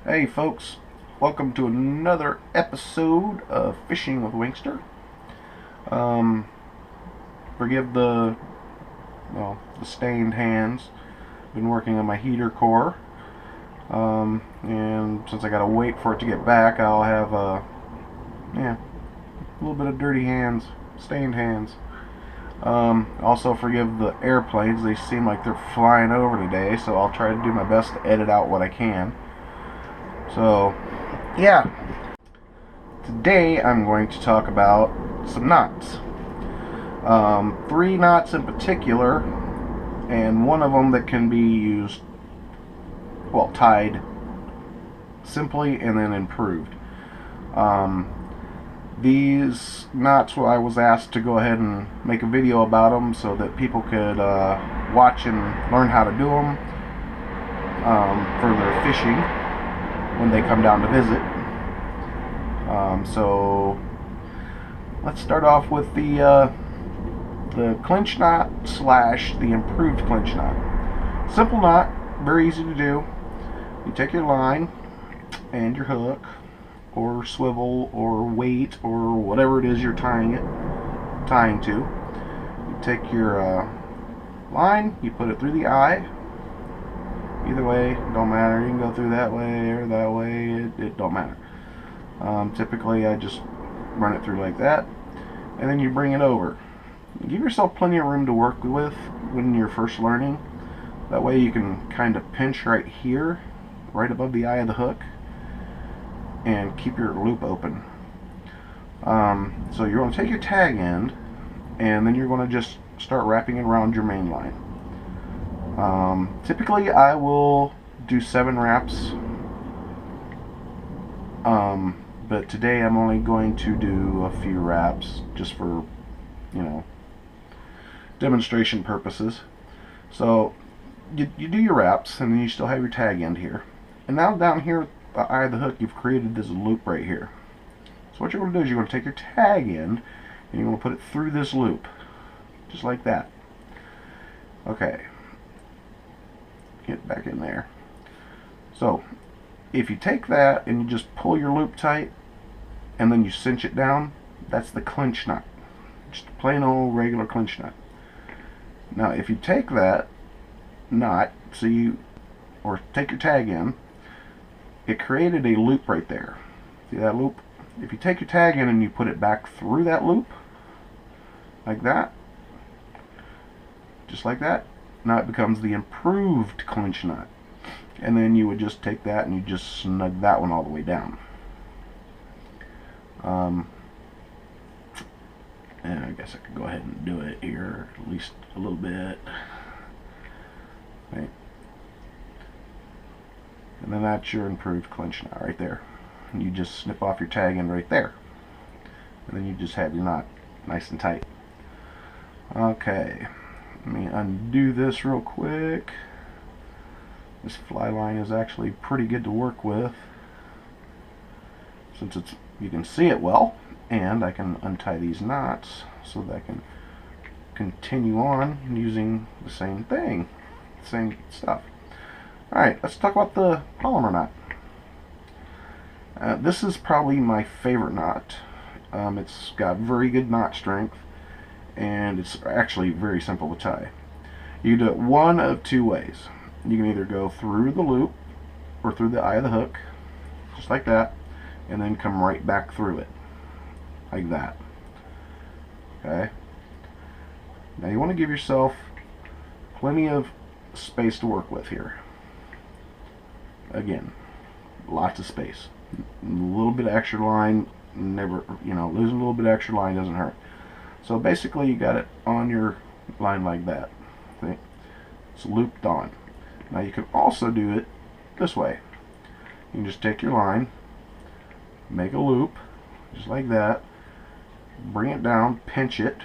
Hey folks, welcome to another episode of Fishing with Winkster. Um, Forgive the stained hands. Been working on my heater core, and since I gotta wait for it to get back, I'll have a little bit of dirty hands, stained hands. Also forgive the airplanes. They seem like they're flying over today, so I'll try to do my best to edit out what I can. So, yeah. Today I'm going to talk about some knots. 3 knots in particular, and one of them that can be used, well, tied simply and then improved. These knots, well, I was asked to go ahead and make a video about them so that people could watch and learn how to do them for their fishing when they come down to visit. So let's start off with the clinch knot slash the improved clinch knot. Simple knot, very easy to do. You take your line and your hook or swivel or weight or whatever it is you're tying to. You take your line, you put it through the eye. Either way, don't matter. You can go through that way or that way. It don't matter. Typically, I just run it through like that, and then you bring it over. Give yourself plenty of room to work with when you're first learning. That way, you can kind of pinch right here, right above the eye of the hook, and keep your loop open. So you're going to take your tag end, and then you're going to just start wrapping it around your main line. Typically I will do 7 wraps, but today I'm only going to do a few wraps just for, demonstration purposes. So you do your wraps, and then you still have your tag end here, and now down here at the eye of the hook you've created this loop right here. So what you're going to do is you're going to take your tag end and you're going to put it through this loop just like that. Okay, get back in there. So if you take that and you just pull your loop tight and then you cinch it down, that's the clinch knot. Just a plain old regular clinch knot. Now if you take that knot, or take your tag in, it created a loop right there. See that loop? If you take your tag in and you put it back through that loop like that, just like that, now it becomes the improved clinch knot. And then you would just take that and you just snug that one all the way down. And I guess I could go ahead and do it here at least a little bit. Right. And then that's your improved clinch knot right there. And you just snip off your tag end right there. And then you just have your knot nice and tight. Okay. Let me undo this real quick. This fly line is actually pretty good to work with, since you can see it well, and I can untie these knots so that I can continue on using the same thing, same stuff. Alright, let's talk about the polymer knot. This is probably my favorite knot. It's got very good knot strength, and it's actually very simple to tie. You do it one of 2 ways. You can either go through the loop or through the eye of the hook, just like that, and then come right back through it, like that. Okay? Now you want to give yourself plenty of space to work with here. Again, lots of space. A little bit of extra line, never, losing a little bit of extra line doesn't hurt. So basically you got it on your line like that. See? It's looped on. Now you can also do it this way. You can just take your line, make a loop, just like that, bring it down, pinch it,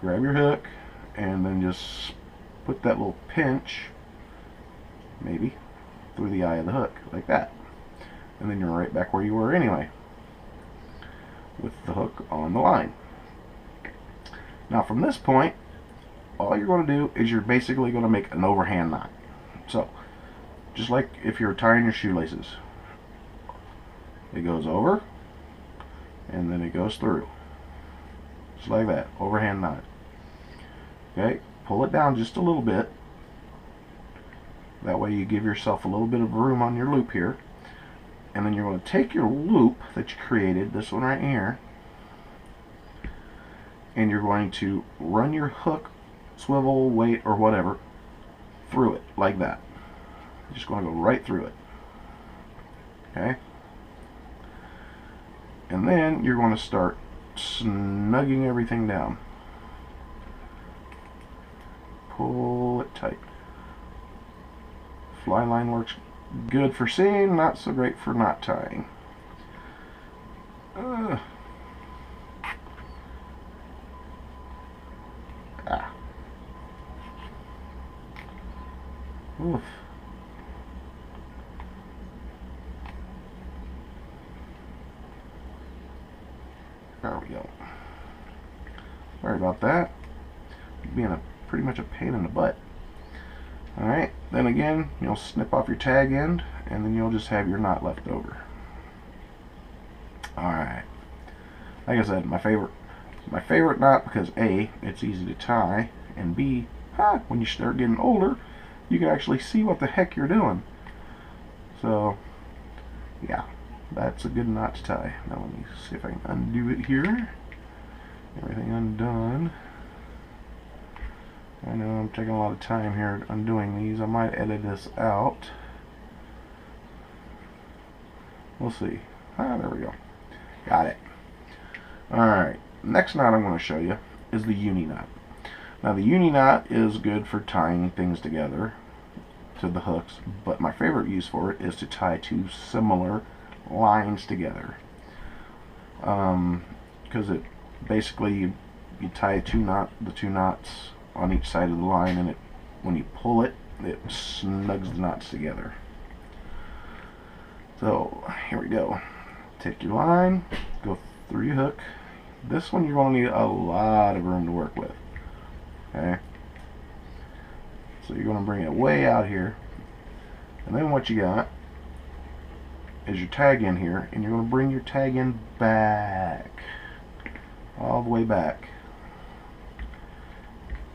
grab your hook, and then just put that little pinch, maybe, through the eye of the hook, like that. And then you're right back where you were anyway, with the hook on the line. Now from this point, all you're going to do is you're basically going to make an overhand knot. So just like if you're tying your shoelaces. It goes over, and then it goes through. Just like that, overhand knot. Okay, pull it down just a little bit. That way you give yourself a little bit of room on your loop here. And then you're going to take your loop that you created, this one right here, and you're going to run your hook, swivel, weight, or whatever through it, like that. You're just going to go right through it. Okay? And then you're going to start snugging everything down. Pull it tight. Fly line works good for seeing, not so great for knot tying. Oof. There we go. Sorry about that. Being pretty much a pain in the butt. Alright, then again, you'll snip off your tag end, and then you'll just have your knot left over. Alright. Like I said, my favorite knot because A, it's easy to tie, and B, when you start getting older, you can actually see what the heck you're doing. So, yeah, that's a good knot to tie. Now let me see if I can undo it here. Everything undone. I know I'm taking a lot of time here undoing these. I might edit this out. We'll see. There we go. Got it. Alright, next knot I'm going to show you is the uni knot. Now the uni knot is good for tying things together to the hooks, but my favorite use for it is to tie two similar lines together. Because it basically you tie the two knots on each side of the line, and when you pull it, it snugs the knots together. So here we go. Take your line, go through your hook. This one you're going to need a lot of room to work with. Okay, so you're going to bring it way out here, and then what you got is your tag in here, and you're going to bring your tag in back, all the way back.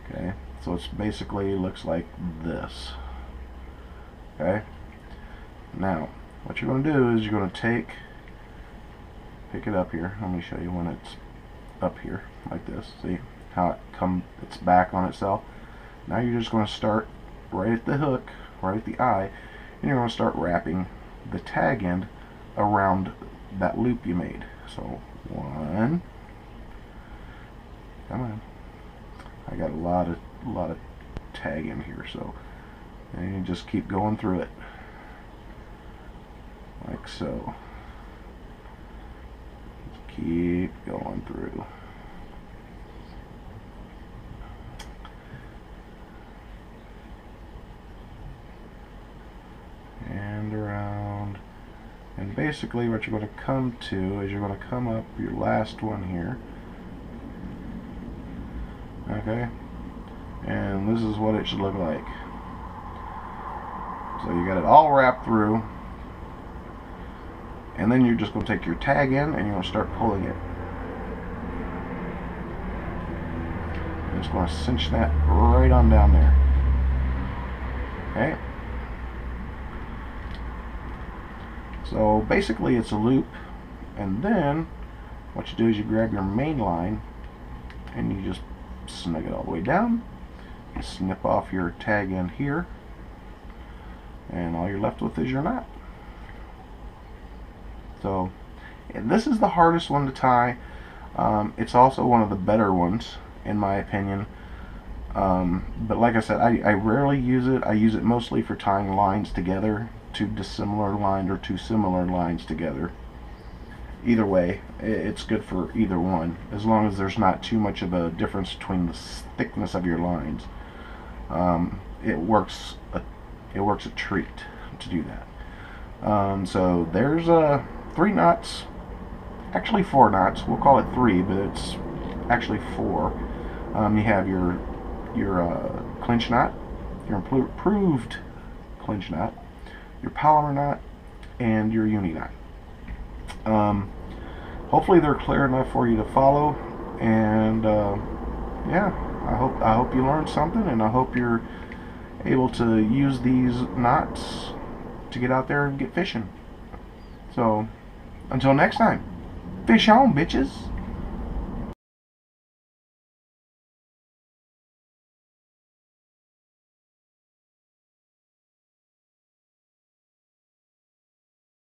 Okay, so it's basically looks like this. Okay, now what you're going to do is you're going to pick it up here. Let me show you when it's up here like this. See how it's back on itself. Now you're just going to start right at the hook, right at the eye, and you're going to start wrapping the tag end around that loop you made. So one, come on. I got a lot of tag in here, so and you just keep going through it like so. Just keep going through. And around. And basically what you're going to come to is you're going to come up your last one here. Okay, and this is what it should look like. So you got it all wrapped through, and then you're just going to take your tag in and you're going to start pulling it. I'm just going to cinch that right on down there. Okay, so basically it's a loop, and then what you do is you grab your main line and you just snug it all the way down. You snip off your tag end here, and all you're left with is your knot. So, and this is the hardest one to tie. It's also one of the better ones in my opinion. But like I said, I rarely use it. I use it mostly for tying lines together, two dissimilar lines or two similar lines together. Either way, it's good for either one, as long as there's not too much of a difference between the thickness of your lines. It works a treat to do that. So there's 3 knots, actually 4 knots. We'll call it 3, but it's actually 4. You have your clinch knot, your improved clinch knot, your Palomar knot, and your uni knot. Hopefully they're clear enough for you to follow, and yeah, I hope you learned something, and I hope you're able to use these knots to get out there and get fishing. So until next time, fish on, bitches.